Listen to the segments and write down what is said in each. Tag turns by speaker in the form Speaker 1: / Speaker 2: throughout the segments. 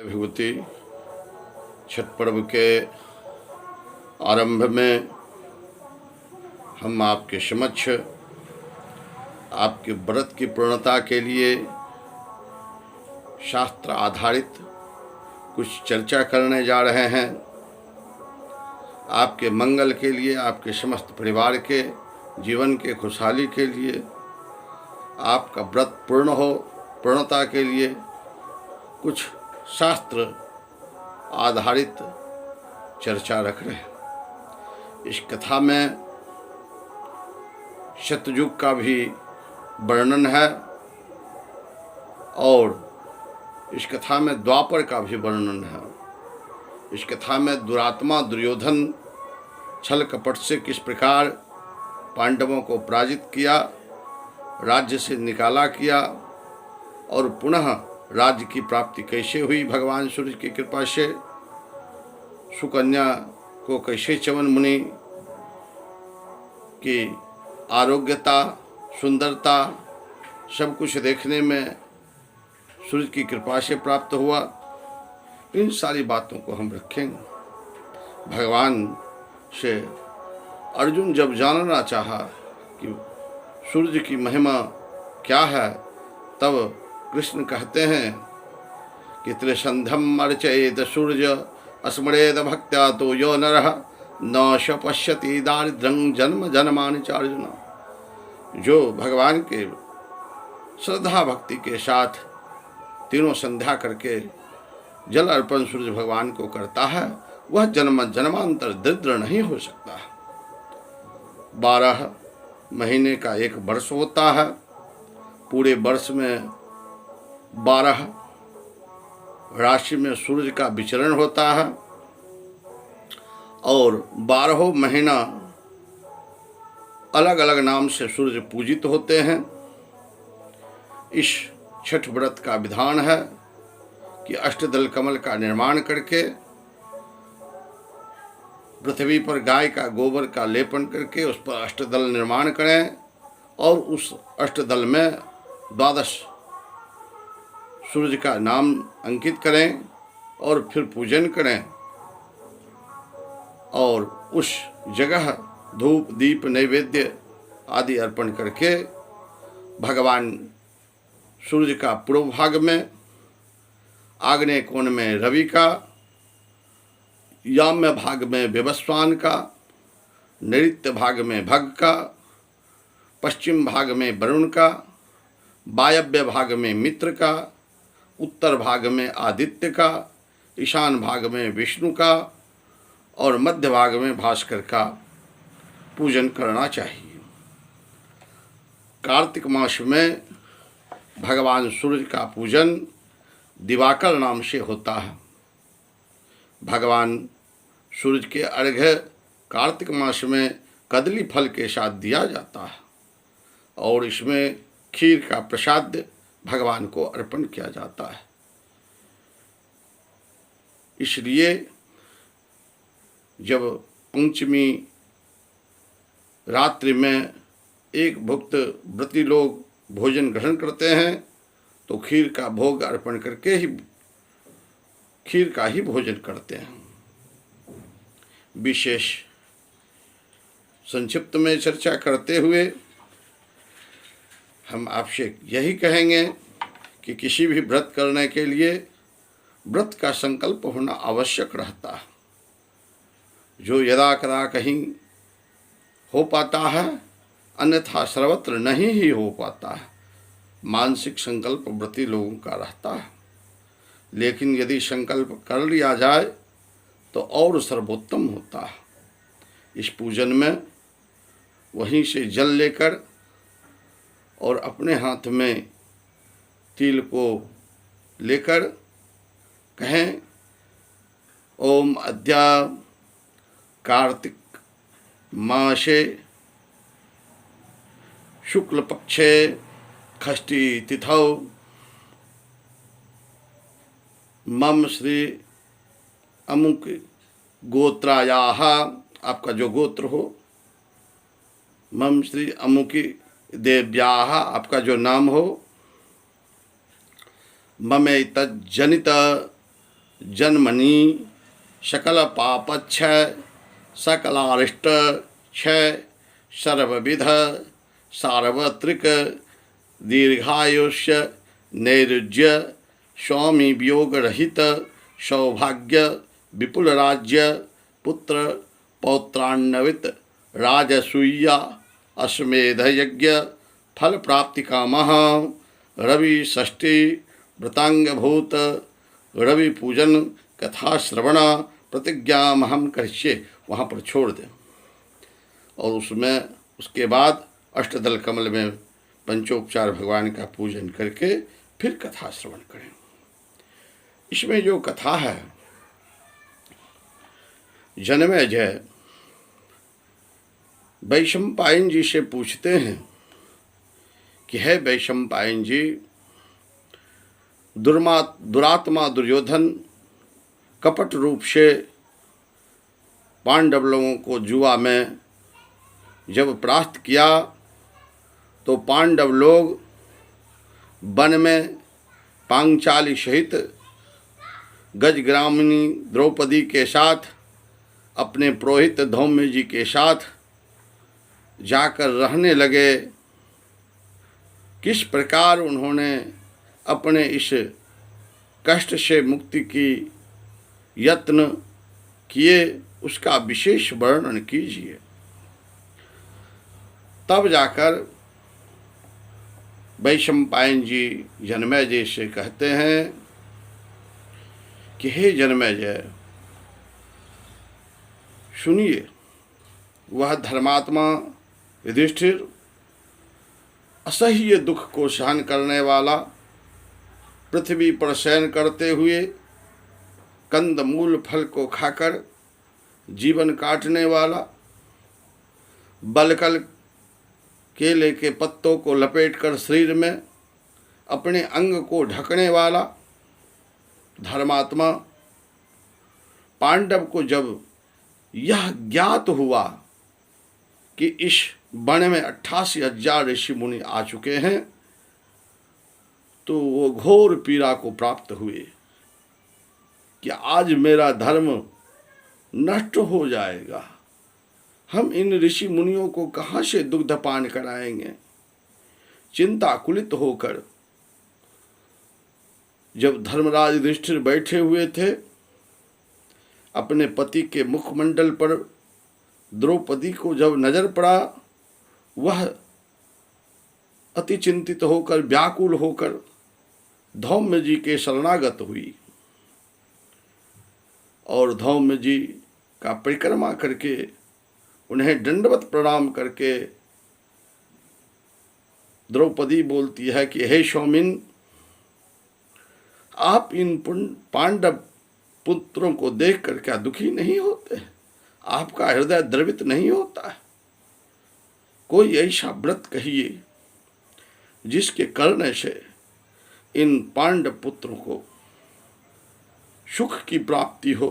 Speaker 1: विभूति छठ पर्व के आरंभ में हम आपके समक्ष आपके व्रत की पूर्णता के लिए शास्त्र आधारित कुछ चर्चा करने जा रहे हैं। आपके मंगल के लिए, आपके समस्त परिवार के जीवन के खुशहाली के लिए, आपका व्रत पूर्णता के लिए कुछ शास्त्र आधारित चर्चा रख रहे हैं। इस कथा में सतयुग का भी वर्णन है और इस कथा में द्वापर का भी वर्णन है। इस कथा में दुरात्मा दुर्योधन छल कपट से किस प्रकार पांडवों को पराजित किया, राज्य से निकाला किया और पुनः राज्य की प्राप्ति कैसे हुई भगवान सूर्य की कृपा से, सुकन्या को कैसे च्यवन मुनि की आरोग्यता, सुंदरता सब कुछ देखने में सूर्य की कृपा से प्राप्त हुआ। इन सारी बातों को हम रखेंगे। भगवान से अर्जुन जब जानना चाहा कि सूर्य की महिमा क्या है, तब कृष्ण कहते हैं कि त्रिसंध्यम अर्चयेत सूर्य स्मरेत भक्त्या तो यो नरः न श पश्यति दारिद्र्यं जन्म जन्मानि च अर्जुन। जो भगवान के श्रद्धा भक्ति के साथ तीनों संध्या करके जल अर्पण सूर्य भगवान को करता है, वह जन्म जन्मांतर दरिद्र नहीं हो सकता। 12 महीने का एक वर्ष होता है। पूरे वर्ष में 12 राशि में सूर्य का विचरण होता है और 12 महीना अलग अलग नाम से सूर्य पूजित होते हैं। इस छठ व्रत का विधान है कि अष्टदल कमल का निर्माण करके पृथ्वी पर गाय का गोबर का लेपन करके उस पर अष्टदल निर्माण करें और उस अष्टदल में 12 सूर्य का नाम अंकित करें और फिर पूजन करें और उस जगह धूप दीप नैवेद्य आदि अर्पण करके भगवान सूर्य का पूर्व भाग में, आग्नेय कोण में रवि का, याम्य भाग में विवस्वान का, नैऋत्य भाग में भग का, पश्चिम भाग में वरुण का, वायव्य भाग में मित्र का, उत्तर भाग में आदित्य का, ईशान भाग में विष्णु का और मध्य भाग में भास्कर का पूजन करना चाहिए। कार्तिक मास में भगवान सूर्य का पूजन दिवाकर नाम से होता है। भगवान सूर्य के अर्घ्य कार्तिक मास में कदली फल के साथ दिया जाता है और इसमें खीर का प्रसाद भगवान को अर्पण किया जाता है। इसलिए जब पंचमी रात्रि में एक भुक्त व्रती लोग भोजन ग्रहण करते हैं तो खीर का भोग अर्पण करके ही खीर का ही भोजन करते हैं। विशेष संक्षिप्त में चर्चा करते हुए हम आपसे यही कहेंगे कि किसी भी व्रत करने के लिए व्रत का संकल्प होना आवश्यक रहता है, जो यदा कदा कहीं हो पाता है, अन्यथा सर्वत्र नहीं ही हो पाता है। मानसिक संकल्प व्रती लोगों का रहता है, लेकिन यदि संकल्प कर लिया जाए तो और सर्वोत्तम होता है। इस पूजन में वहीं से जल लेकर और अपने हाथ में तिल को लेकर कहें, ओम अद्य कार्तिक मासे शुक्ल पक्षे षष्ठी तिथौ मम श्री अमुक गोत्रायाः, आपका जो गोत्र हो, मम श्री अमुकी देव्याः, आपका जो नाम हो, ममे तज्जनित जन्मनि सकल पापक्षय सकलारिष्ट क्षय सर्वविध सार्वत्रिक दीर्घायुष्य नैरुज्य स्वामी वियोग रहित सौभाग्य विपुल राज्य पुत्र पौत्रान्वित राजसूया अश्वमेध यज्ञ फल प्राप्ति कामः रवि षष्ठी व्रतांगभूत रवि पूजन कथा श्रवण प्रतिज्ञा महम करिष्ये, वहाँ पर छोड़ दें और उसमें उसके बाद अष्टदल कमल में पंचोपचार भगवान का पूजन करके फिर कथा श्रवण करें। इसमें जो कथा है, जन्मेजय वैशंपायन जी से पूछते हैं कि है वैशंपायन जी, दुरात्मा दुर्योधन कपट रूप से पांडव लोगों को जुआ में जब परास्त किया तो पांडव लोग वन में पांचाली सहित गजग्रामिणी द्रौपदी के साथ अपने पुरोहित धौम्य जी के साथ जाकर रहने लगे। किस प्रकार उन्होंने अपने इस कष्ट से मुक्ति की यत्न किए, उसका विशेष वर्णन कीजिए। तब जाकर वैशंपायन जी जन्मेजय से कहते हैं कि हे जन्मेजय, सुनिए, वह धर्मात्मा युधिष्ठिर असह्य दुख को सहन करने वाला, पृथ्वी पर शयन करते हुए कंद मूल फल को खाकर जीवन काटने वाला, बलकल केले के पत्तों को लपेटकर शरीर में अपने अंग को ढकने वाला धर्मात्मा, पांडव को जब यह ज्ञात हुआ कि इस वन में 88,000 ऋषि मुनि आ चुके हैं, तो वो घोर पीड़ा को प्राप्त हुए कि आज मेरा धर्म नष्ट हो जाएगा। हम इन ऋषि मुनियों को कहाँ से दुग्धपान कराएंगे। चिंताकुलित होकर जब धर्मराज युधिष्ठिर बैठे हुए थे, अपने पति के मुखमंडल पर द्रौपदी को जब नजर पड़ा, वह अति चिंतित होकर व्याकुल होकर धौम्य जी के शरणागत हुई और धौम्य जी का परिक्रमा करके उन्हें दंडवत प्रणाम करके द्रौपदी बोलती है कि हे सौमिन, आप इन पांडव पुत्रों को देखकर क्या दुखी नहीं होते? आपका हृदय द्रवित नहीं होता है? कोई ऐसा व्रत कहिए जिसके करने से इन पांडव पुत्रों को सुख की प्राप्ति हो,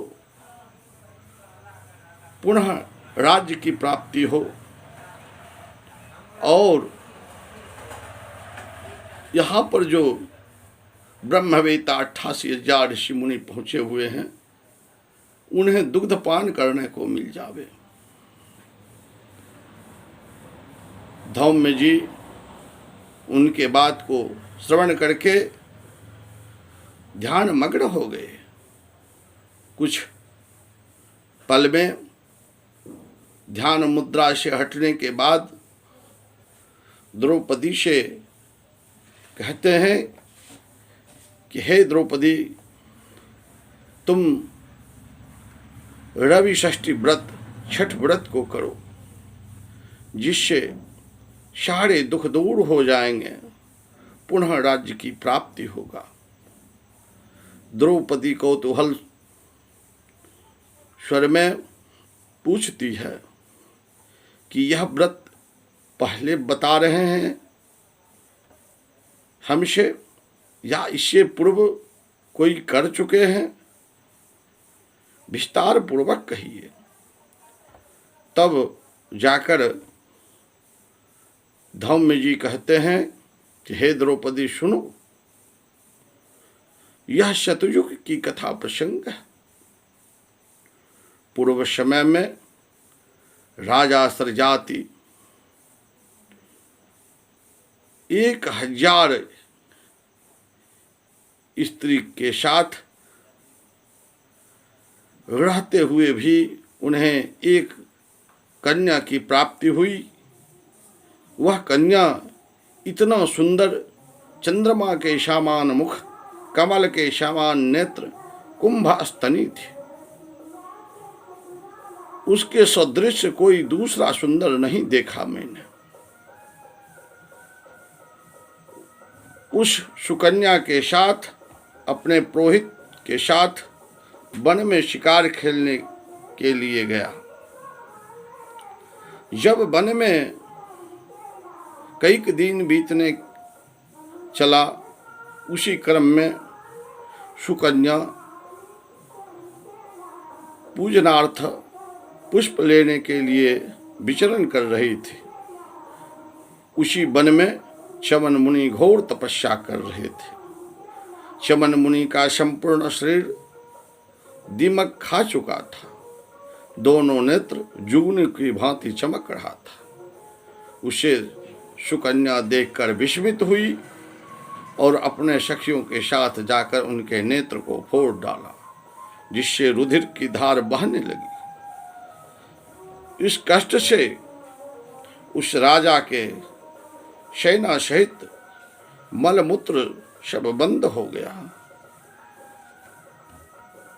Speaker 1: पुनः राज्य की प्राप्ति हो और यहाँ पर जो ब्रह्मवेता 88,000 ऋषि मुनि पहुंचे हुए हैं, उन्हें दुग्धपान करने को मिल जावे। धौम्य जी उनके बात को श्रवण करके ध्यान मग्न हो गए। कुछ पल में ध्यान मुद्रा से हटने के बाद द्रौपदी से कहते हैं कि हे द्रौपदी, तुम रवि षष्ठी व्रत, छठ व्रत को करो, जिससे सारे दुख दूर हो जाएंगे, पुनः राज्य की प्राप्ति होगा। द्रौपदी कौतूहल स्वर में पूछती है कि यह व्रत पहले बता रहे हैं हमसे या इससे पूर्व कोई कर चुके हैं? विस्तार पूर्वक कहिए। तब जाकर धौम्य जी कहते हैं कि हे द्रौपदी सुनो, यह शतयुग की कथा प्रसंग है। पूर्व समय में राजा सरजाति 1000 स्त्री के साथ रहते हुए भी उन्हें एक कन्या की प्राप्ति हुई। वह कन्या इतना सुंदर, चंद्रमा के समान मुख, कमल के समान नेत्र, कुंभस्तनी थी। उसके सदृश कोई दूसरा सुंदर नहीं देखा मैंने। उस सुकन्या के साथ, अपने पुरोहित के साथ वन में शिकार खेलने के लिए गया। जब वन में कई दिन बीतने चला, उसी क्रम में सुकन्या पूजनार्थ पुष्प लेने के लिए विचरण कर रही थी। उसी वन में चमन मुनि घोर तपस्या कर रहे थे। चमन मुनि का संपूर्ण शरीर दीमक खा चुका था। दोनों नेत्र जुगनू की भांति चमक रहा था। उसे सुकन्या देखकर विस्मित हुई और अपने सखियों के साथ जाकर उनके नेत्र को फोड़ डाला, जिससे रुधिर की धार बहने लगी। इस कष्ट से उस राजा के सेना सहित मलमूत्र सब बंद हो गया।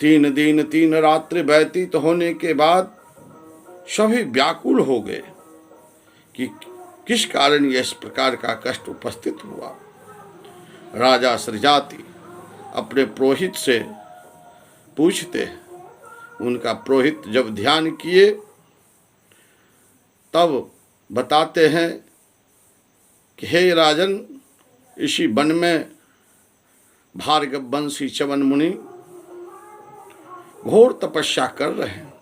Speaker 1: 3 दिन 3 रात्रि व्यतीत होने के बाद सभी व्याकुल हो गए कि किस कारण यह इस प्रकार का कष्ट उपस्थित हुआ। राजा सरजाति अपने पुरोहित से पूछते, उनका पुरोहित जब ध्यान किए तब बताते हैं कि हे राजन, इसी वन में भार्गववंशी चमन मुनि घोर तपस्या कर रहे हैं,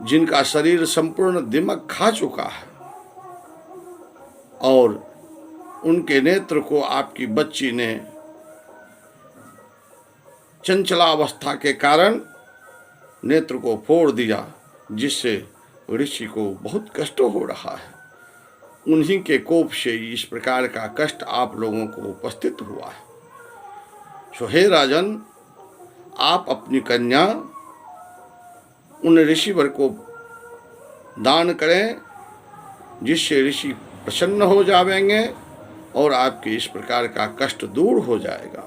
Speaker 1: जिनका शरीर संपूर्ण दिमक खा चुका है, और उनके नेत्र को आपकी बच्ची ने चंचलावस्था के कारण नेत्र को फोड़ दिया, जिससे ऋषि को बहुत कष्ट हो रहा है। उन्हीं के कोप से इस प्रकार का कष्ट आप लोगों को उपस्थित हुआ है। सो हे राजन, आप अपनी कन्या उन ऋषिवर को दान करें, जिससे ऋषि प्रसन्न हो जाएंगे और आपके इस प्रकार का कष्ट दूर हो जाएगा।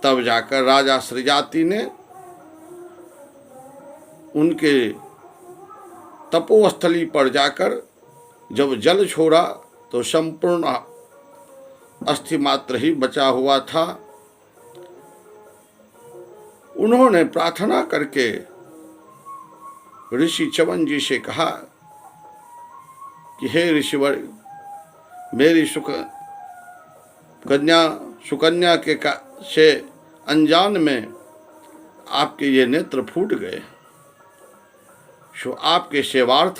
Speaker 1: तब जाकर राजा सरजाति ने उनके तपोस्थली पर जाकर जब जल छोड़ा तो संपूर्ण अस्थि मात्र ही बचा हुआ था। उन्होंने प्रार्थना करके ऋषि चमन जी से कहा कि हे ऋषिवर, मेरी सुकन्या के से अनजान में आपके ये नेत्र फूट गए, सो आपके सेवार्थ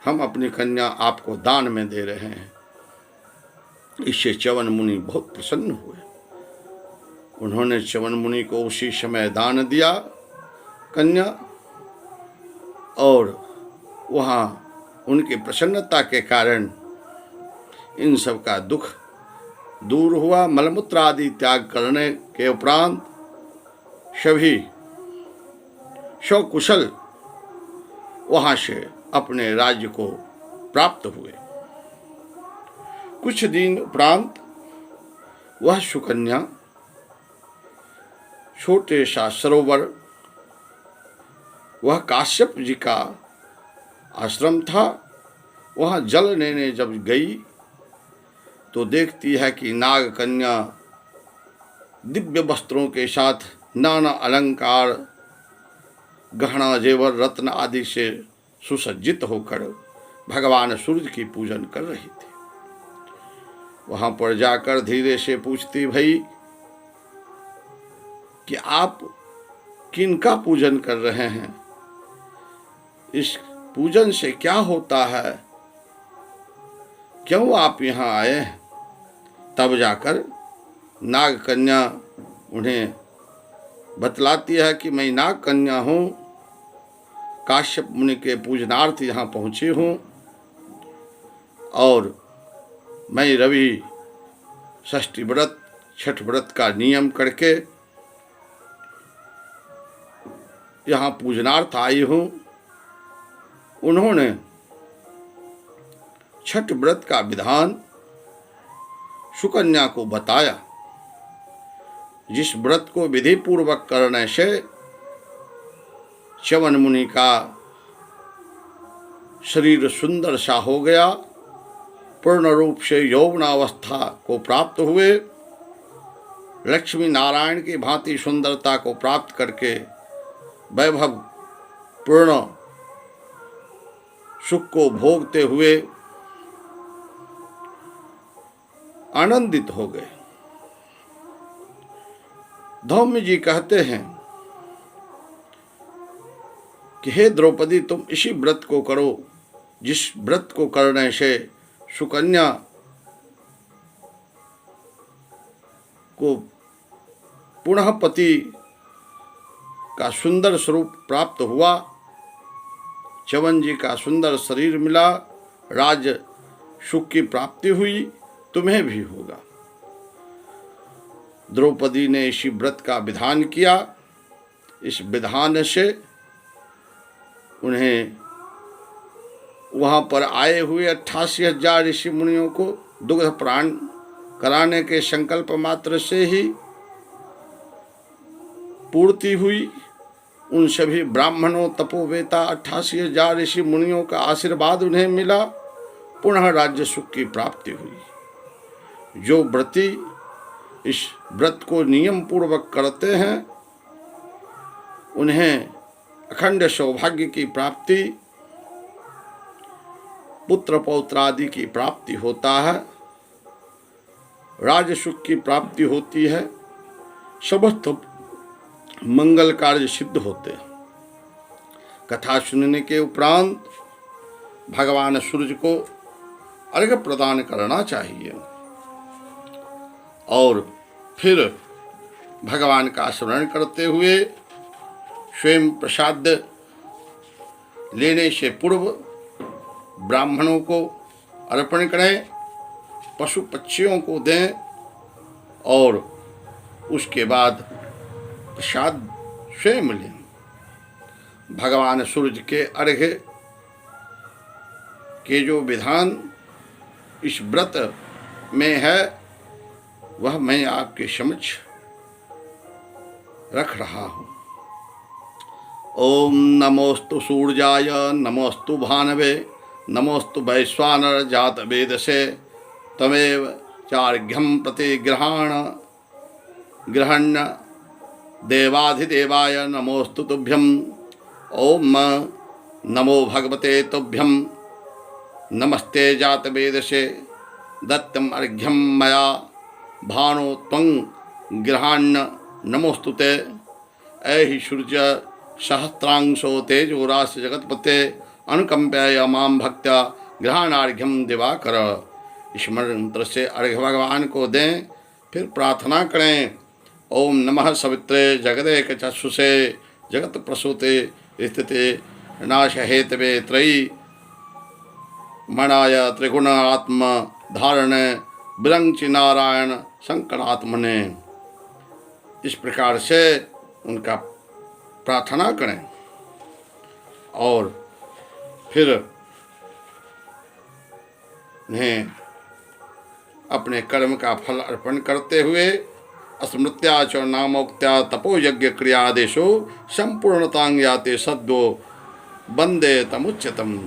Speaker 1: हम अपनी कन्या आपको दान में दे रहे हैं। इससे च्यवन मुनि बहुत प्रसन्न हुए। उन्होंने च्यवन मुनि को उसी समय दान दिया कन्या, और वहाँ उनकी प्रसन्नता के कारण इन सब का दुख दूर हुआ। मलमूत्र आदि त्याग करने के उपरांत सभी सकुशल वहाँ से अपने राज्य को प्राप्त हुए। कुछ दिन उपरांत वह सुकन्या छोटे सा सरोवर, वह काश्यप जी का आश्रम था, वहाँ जल लेने जब गई तो देखती है कि नाग कन्या दिव्य वस्त्रों के साथ नाना अलंकार, गहना जेवर, रत्न आदि से सुसज्जित होकर भगवान सूर्य की पूजन कर रही थी। वहां पर जाकर धीरे से पूछती, भाई कि आप किनका पूजन कर रहे हैं, इस पूजन से क्या होता है, क्यों आप यहाँ आए? तब जाकर नाग कन्या उन्हें बतलाती है कि मैं नाग कन्या हूँ, काश्यप मुनि के पूजनार्थ यहाँ पहुँची हूँ और मैं रवि षष्ठी व्रत छठ व्रत का नियम करके यहाँ पूजनार्थ आई हूँ। उन्होंने छठ व्रत का विधान सुकन्या को बताया, जिस व्रत को विधि पूर्वक करने से च्यवन मुनि का शरीर सुंदर सा हो गया, पूर्ण रूप से यौवनावस्था को प्राप्त हुए, लक्ष्मी नारायण की भांति सुंदरता को प्राप्त करके वैभव पूर्ण सुख को भोगते हुए आनंदित हो गए। धौम्य जी कहते हैं कि हे द्रौपदी, तुम इसी व्रत को करो जिस व्रत को करने से सुकन्या को पुनः पति का सुंदर स्वरूप प्राप्त हुआ, च्यवन जी का सुंदर शरीर मिला, राज सुख की प्राप्ति हुई, तुम्हें भी होगा। द्रौपदी ने इसी व्रत का विधान किया। इस विधान से उन्हें वहाँ पर आए हुए 88,000 ऋषि मुनियों को दुग्ध प्राण कराने के संकल्प मात्र से ही पूर्ति हुई। उन सभी ब्राह्मणों तपोवेता 88,000 ऋषि मुनियों का आशीर्वाद उन्हें मिला, पुनः राज्य सुख की प्राप्ति हुई। जो व्रती इस व्रत को नियम पूर्वक करते हैं उन्हें अखंड सौभाग्य की प्राप्ति, पुत्र पौत्रादि की प्राप्ति होता है, राज सुख की प्राप्ति होती है, समस्त मंगल कार्य सिद्ध होते हैं। कथा सुनने के उपरांत भगवान सूर्य को अर्घ्य प्रदान करना चाहिए और फिर भगवान का स्मरण करते हुए स्वयं प्रसाद लेने से पूर्व ब्राह्मणों को अर्पण करें, पशु पक्षियों को दें और उसके बाद प्रसाद स्वयं लें। भगवान सूर्य के अर्घ्य के जो विधान इस व्रत में है वह मैं आपके समक्ष रख रहा हूँ। ओम नमोस्तु सूर्याय नमोस्तु भानवे नमोस्तु वैश्वानर जात वेदसे तमेव चार्घ्यम प्रति ग्रहण्य देवाधिदेवाय नमोस्तु तुभ्यम। ओम नमो भगवते तुभ्यम नमस्ते जात वेदसे दत्तम अर्घ्यम मया भानो त्वं गृहाण्य नमोस्तुते। ऐहि सूर्य सहस्रांशो तेजो राशि जगतपते अनुकंपाय मां भक्त्या ग्रहणार्घ्यम दिवाकर। इस मंत्र से अर्घ्य भगवान को दें, फिर प्रार्थना करें। ओम नमः सवित्रे जगदेक चक्षुषे जगत प्रसूते स्थिते नाश हेतवे त्रयी मणाय त्रिगुण आत्म धारण विरंचि नारायण शंकरात्मने। इस प्रकार से उनका प्रार्थना करें और फिर उन्हें अपने कर्म का फल अर्पण करते हुए स्मृत्या च नामोक्त्या तपोयज्ञ क्रियादेशो संपूर्णतांग याते सद्यो वंदे तमुच्यतम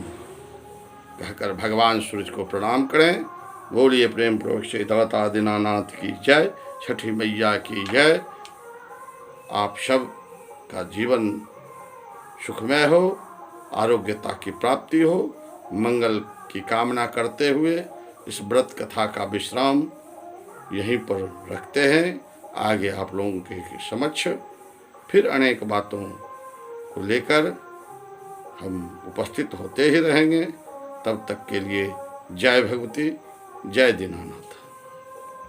Speaker 1: कहकर भगवान सूर्य को प्रणाम करें। बोलिए प्रेम पूर्वक श्री दाता दीनानाथ की जय, छठी मैया की जय। आप सब का जीवन सुखमय हो, आरोग्यता की प्राप्ति हो, मंगल की कामना करते हुए इस व्रत कथा का विश्राम यहीं पर रखते हैं। आगे आप लोगों के समक्ष फिर अनेक बातों को लेकर हम उपस्थित होते ही रहेंगे। तब तक के लिए जय भगवती, जय दीनानाथ।